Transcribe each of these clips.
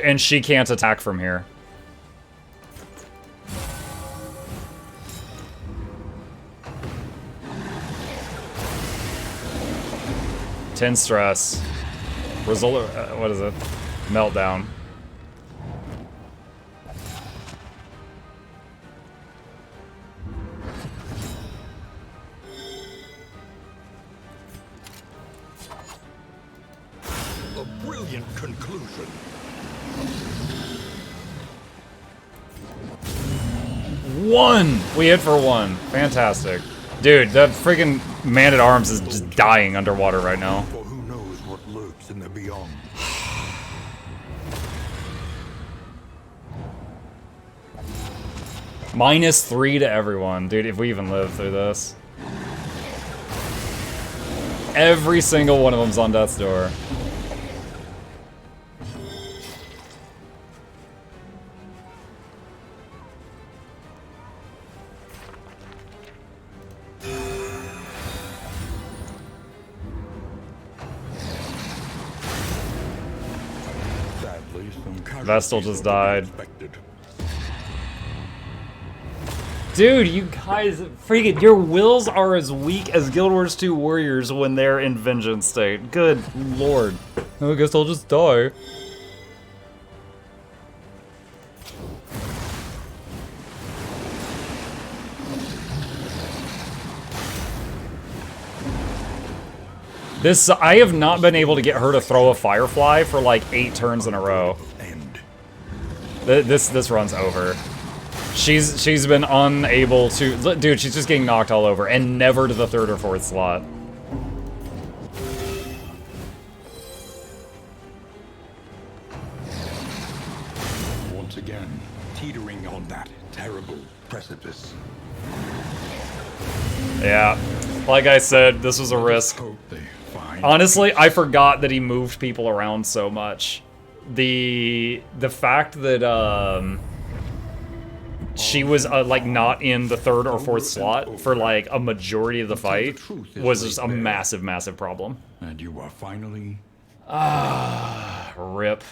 And she can't attack from here. Ten stress. Result. What is it? Meltdown. A brilliant conclusion. One! We hit for one. Fantastic. Dude, that freaking man-at-arms is just dying underwater right now. For who knows what lurks in the beyond. -3 to everyone. Dude, if we even live through this. Every single one of them's on death's door. Vestal just died. Dude, you guys, freaking, your wills are as weak as Guild Wars 2 warriors when they're in vengeance state. Good lord. I guess I'll just die. I have not been able to get her to throw a Firefly for like 8 turns in a row. This run's over. She's been unable to... Dude, she's just getting knocked all over, and never to the 3rd or 4th slot. Once again, teetering on that terrible precipice. Yeah, like I said, this was a risk. Honestly, I forgot that he moved people around so much. The fact that she was like not in the 3rd or 4th slot for like a majority of the fight was just a massive problem. And you are finally... Rip.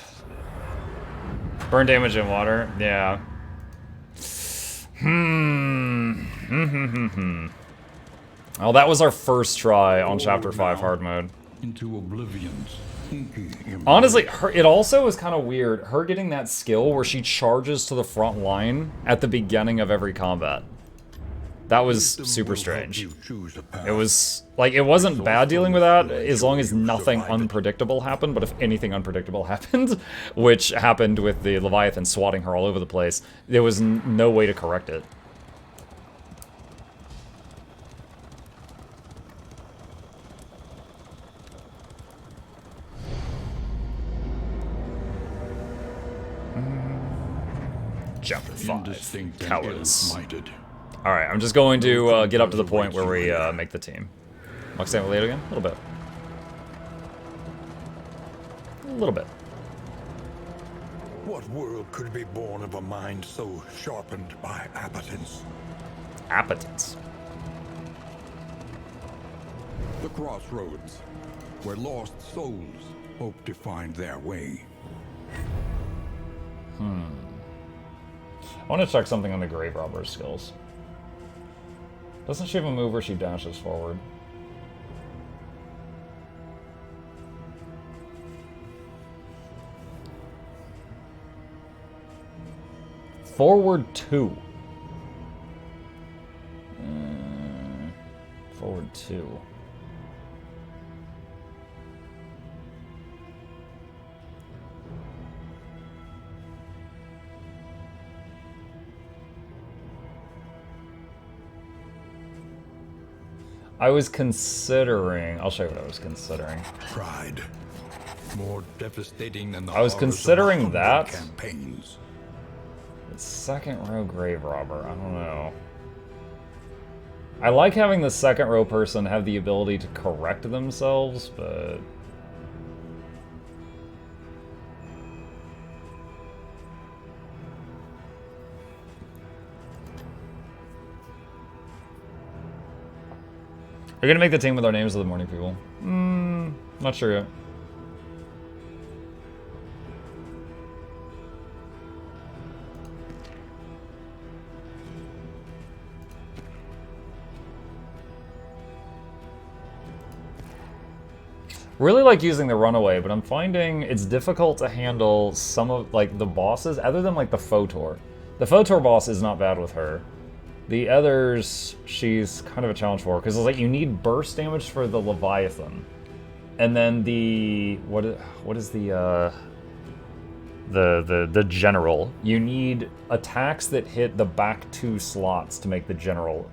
Burn damage in water, yeah. Well, that was our first try on Chapter 5 hard mode. Into oblivion's honestly, it also is kind of weird, her getting that skill where she charges to the front line at the beginning of every combat. That was super strange. It was, like, it wasn't bad dealing with that, as long as nothing unpredictable happened, but if anything unpredictable happened, which happened with the Leviathan swatting her all over the place, there was no way to correct it. Chapter 5, Cowards. Alright, I'm just going to get up to the point where we make the team. Mux stand with Leo again? A little bit. A little bit. What world could be born of a mind so sharpened by appetence? Appetence? The crossroads, where lost souls hope to find their way. I want to check something on the Grave Robber's skills. Doesn't she have a move where she dashes forward? Forward 2. Forward 2. I was considering... I'll show you what I was considering. Pride. More devastating than the I was considering that. Campaigns. But second row Grave Robber, I don't know. I like having the second row person have the ability to correct themselves, but... Are you gonna make the team with our names of the morning people? Not sure yet. Really like using the runaway, but I'm finding it's difficult to handle some of, like, the bosses, other than, like, the Photor. The Photor boss is not bad with her. The others, she's kind of a challenge for, because it's like you need burst damage for the Leviathan. And then the, what is the general. You need attacks that hit the back 2 slots to make the general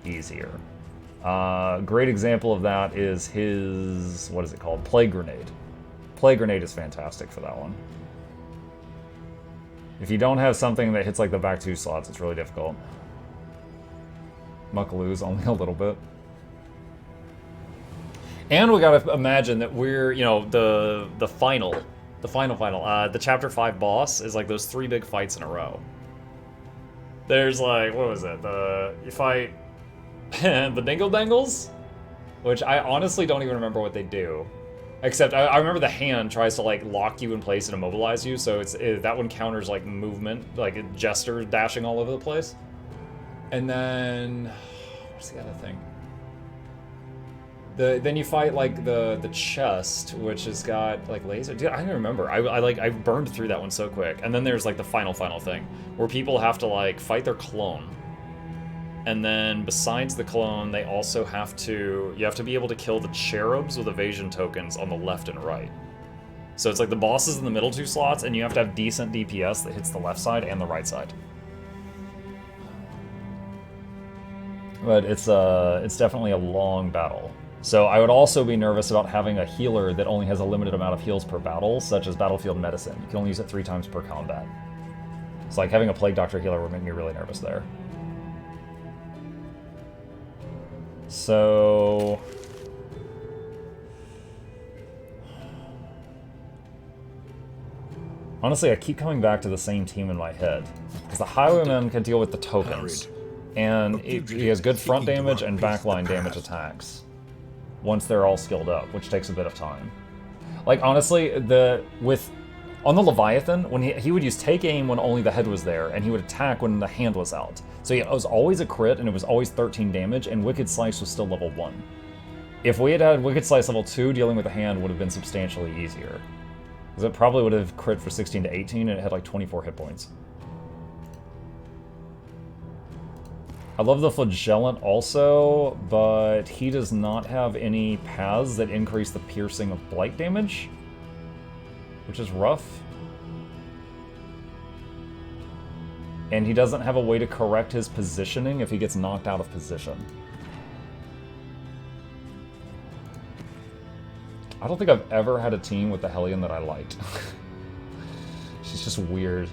easier. Great example of that is his, what is it called? Plague Grenade. Plague Grenade is fantastic for that one. If you don't have something that hits like the back 2 slots, it's really difficult. Mukluk's only a little bit. And we gotta imagine that we're, you know, the final, the chapter 5 boss is like those 3 big fights in a row. There's like, what was it? You fight the Dingle Dangles, which I honestly don't even remember what they do. Except I remember the hand tries to like lock you in place and immobilize you, so that one counters like movement, like a jester dashing all over the place. And then what's the other thing? Then you fight like the chest, which has got like laser. Dude, I don't remember. I burned through that one so quick. And then there's like the final thing where people have to like fight their clone. And then besides the clone, they also you have to be able to kill the cherubs with evasion tokens on the left and right. So it's like the bosses in the middle 2 slots, and you have to have decent DPS that hits the left side and the right side. But it's definitely a long battle. So I would also be nervous about having a healer that only has a limited amount of heals per battle, such as Battlefield Medicine. You can only use it 3 times per combat. So like having a Plague Doctor healer would make me really nervous there. So honestly, I keep coming back to the same team in my head, because the Highwayman can deal with the tokens, and he has good front damage and backline damage attacks once they're all skilled up, which takes a bit of time. Like honestly, on the Leviathan, when he would use take aim when only the head was there, and he would attack when the hand was out. So yeah, it was always a crit, and it was always 13 damage, and Wicked Slice was still level 1. If we had had Wicked Slice level 2, dealing with the hand would have been substantially easier. Because it probably would have crit for 16 to 18, and it had like 24 hit points. I love the Flagellant also, but he does not have any paths that increase the piercing of blight damage, which is rough. And he doesn't have a way to correct his positioning if he gets knocked out of position. I don't think I've ever had a team with the Hellion that I liked. She's just weird.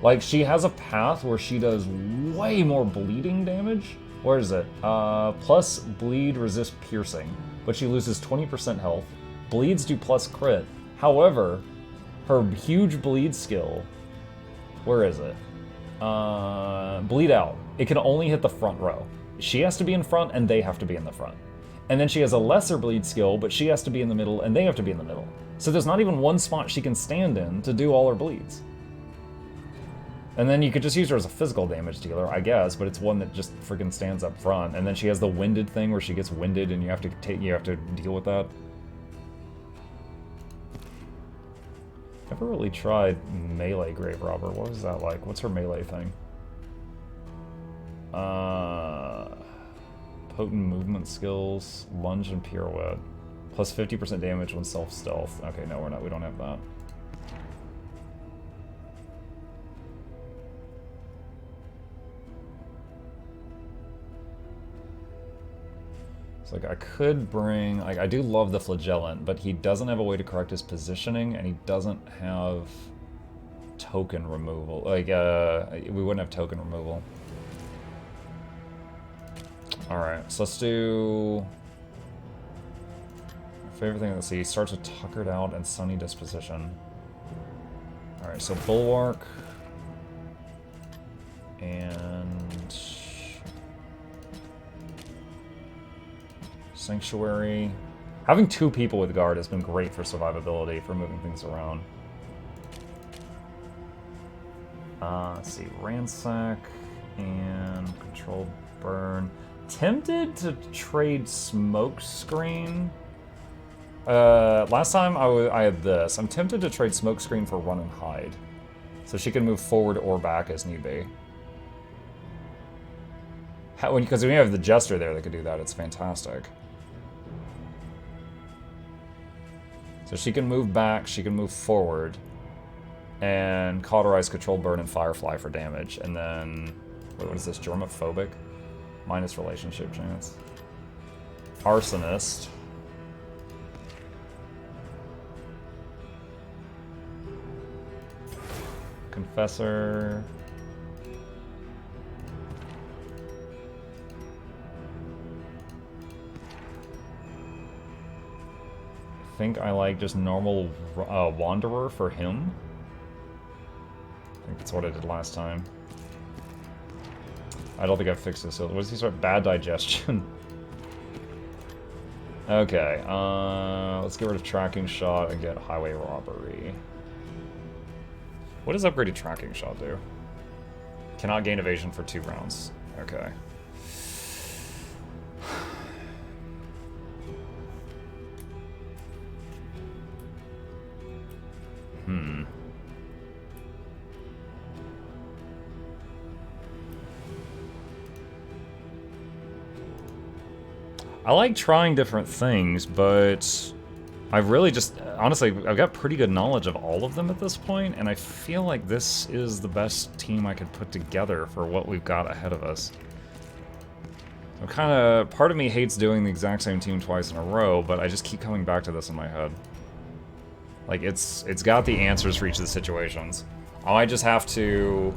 Like, she has a path where she does way more bleeding damage. Where is it? Plus bleed, resist piercing. But she loses 20% health. Bleeds do plus crit. However, her huge bleed skill... Where is it? Bleed out. It can only hit the front row. She has to be in front, and they have to be in the front. And then she has a lesser bleed skill, but she has to be in the middle, and they have to be in the middle. So there's not even one spot she can stand in to do all her bleeds. And then you could just use her as a physical damage dealer, I guess, but it's one that just freaking stands up front. And then she has the winded thing where she gets winded, and you have to deal with that. Never really tried melee Grave Robber. What was that like? What's her melee thing? Potent movement skills, lunge and pirouette. Plus 50% damage when self-stealth. Okay, no, we don't have that. So like I could bring, like I do love the Flagellant, but he doesn't have a way to correct his positioning, and he doesn't have token removal. Like we wouldn't have token removal. Alright, so let's do... My favorite thing, let's see, starts with Tuckered Out and Sunny Disposition. Alright, so Bulwark. And... Sanctuary. Having 2 people with guard has been great for survivability, for moving things around. Let's see, Ransack and Controlled Burn. Tempted to trade Smokescreen Last time I had this. I'm tempted to trade Smokescreen for Run and Hide. So she can move forward or back as need be. Because when you have the Jester there that could do that, it's fantastic. So she can move back, she can move forward, and Cauterize, Control Burn, and Firefly for damage. And then, wait, what is this? Germophobic? Minus relationship chance. Arsonist. Confessor. I think I like just normal Wanderer for him. I think that's what I did last time. I don't think I fixed this. What does he start? Bad digestion. Okay, let's get rid of Tracking Shot and get Highway Robbery. What does upgraded Tracking Shot do? Cannot gain evasion for 2 rounds. Okay. I like trying different things, but I've really just, honestly, I've got pretty good knowledge of all of them at this point, and I feel like this is the best team I could put together for what we've got ahead of us. I'm kind of, part of me hates doing the exact same team twice in a row, but I just keep coming back to this in my head. Like, it's got the answers for each of the situations. I might just have to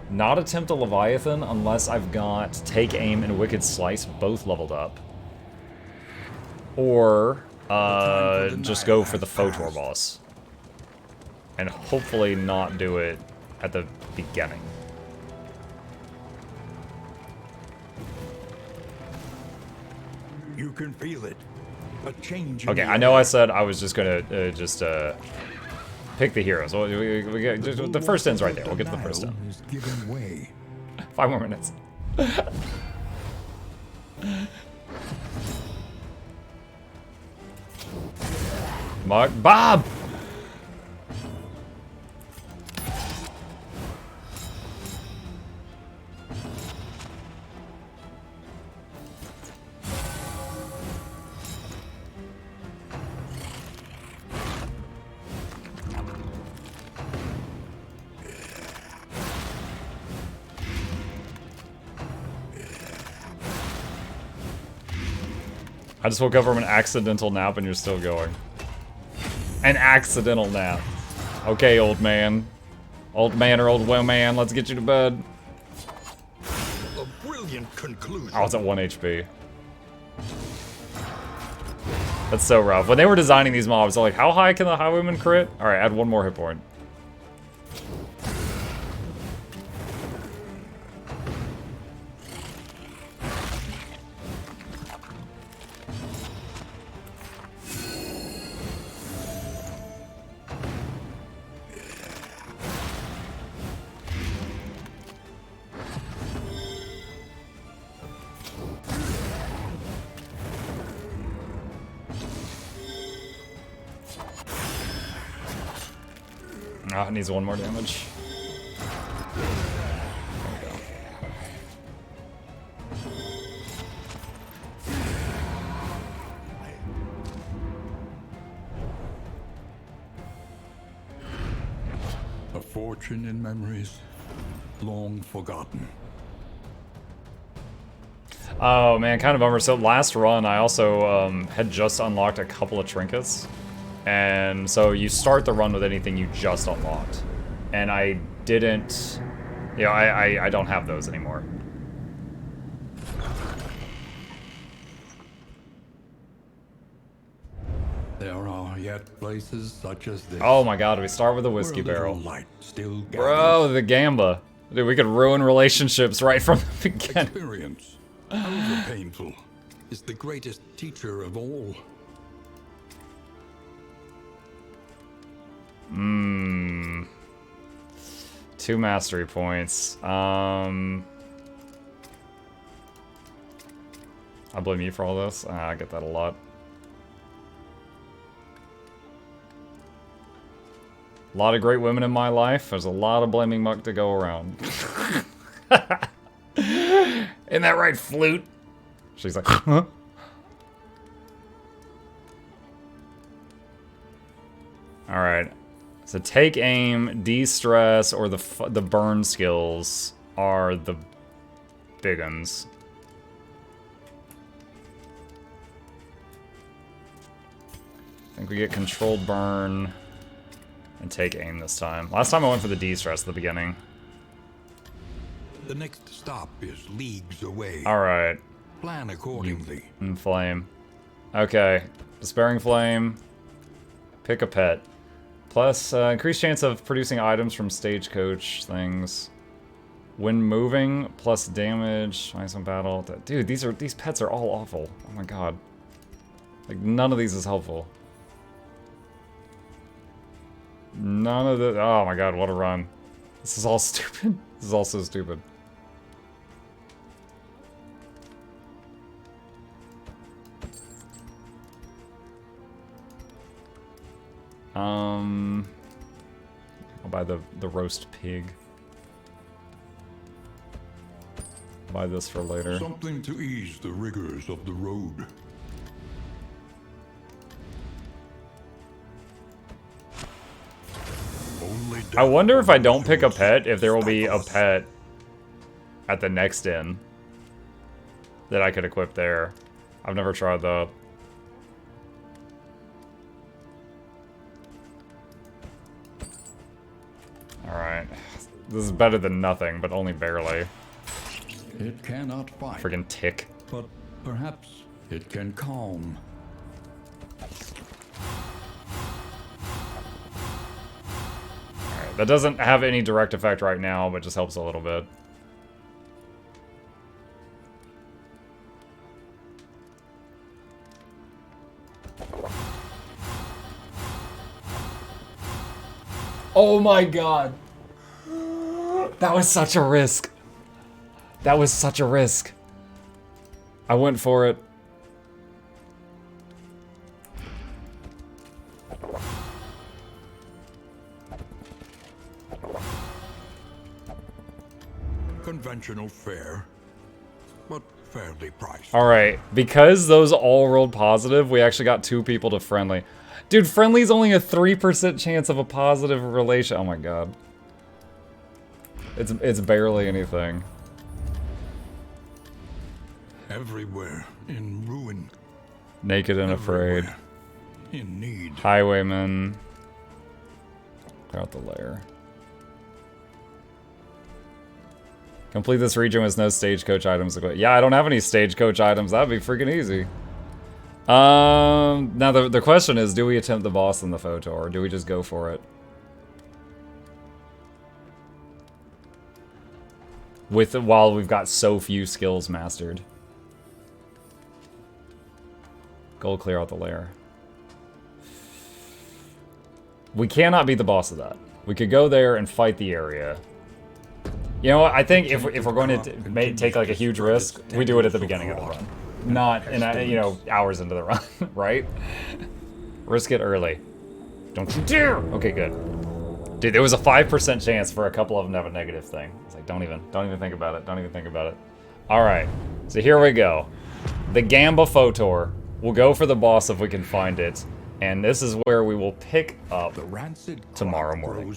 not attempt a Leviathan unless I've got Take Aim and Wicked Slice both leveled up. Or just go for the Photor boss. And hopefully not do it at the beginning. You can feel it. A change. Okay, I know I said I was just gonna pick the heroes. Well, we get, the first end's right there. We'll get to the first end. 5 more minutes. Mark Bob! I just woke up from an accidental nap and you're still going. An accidental nap. Okay, old man. Old man or old woman, let's get you to bed. A brilliant conclusion. I was at 1 HP. That's so rough. When they were designing these mobs, they're like, how high can the Highwayman crit? Alright, add 1 more hit point. Ah, it needs 1 more damage. There we go. A fortune in memories long forgotten. Oh man, kind of bummer. So last run, I also had just unlocked a couple of trinkets. And so you start the run with anything you just unlocked. And I didn't, you know, I don't have those anymore. There are yet places such as this. Oh my god, we start with a whiskey where a little barrel. light still Bro, the Gamba. Dude, we could ruin relationships right from the beginning. Experience, however painful, is the greatest teacher of all. Mmm. 2 mastery points. I blame you for all this. I get that a lot. A lot of great women in my life. There's a lot of blaming muck to go around. Isn't that right, Flute? She's like, huh? Alright. So take aim, de-stress, or the burn skills are the big ones. I think we get controlled burn and take aim this time. Last time I went for the de-stress at the beginning. The next stop is leagues away. Alright. Plan accordingly. And flame. Okay. Despairing flame. Pick a pet. Plus, increased chance of producing items from stagecoach things. When moving, plus damage. Nice on battle. Dude, these pets are all awful. Oh my god. Like, none of these is helpful. None of the... Oh my god, what a run. This is all stupid. This is all so stupid. I'll buy the roast pig. Buy this for later. Something to ease the rigors of the road. I wonder if I don't pick a pet, if there will be a pet at the next inn that I could equip there. I've never tried that. Alright. This is better than nothing, but only barely. It cannot fight. Friggin' tick. But perhaps it can calm. Alright, that doesn't have any direct effect right now, but just helps a little bit. Oh my god. That was such a risk. That was such a risk. I went for it. Conventional fare, but fairly priced. Alright, because those all rolled positive, we actually got 2 people to friendly. Dude, friendly's only a 3% chance of a positive relation. Oh my god. It's barely anything. Everywhere in ruin. Naked and afraid. Everywhere in need. Highwayman. Clear out the lair. Complete this region with no stagecoach items. Yeah, I don't have any stagecoach items. That'd be freaking easy. Now the question is, do we attempt the boss in the photo, or do we just go for it? While we've got so few skills mastered. Gold clear out the lair. We cannot beat the boss of that. We could go there and fight the area. You know what? I think if we're going to take like a huge risk, we do it at the beginning of the run, not in you know, hours into the run, right? Risk it early. Don't you dare! Okay, good. Dude, there was a 5% chance for a couple of them to have a negative thing. It's like, don't even think about it. Don't even think about it. All right, so here we go. The Gamba Photor. We'll go for the boss if we can find it, and this is where we will pick up The rancid tomorrow morning.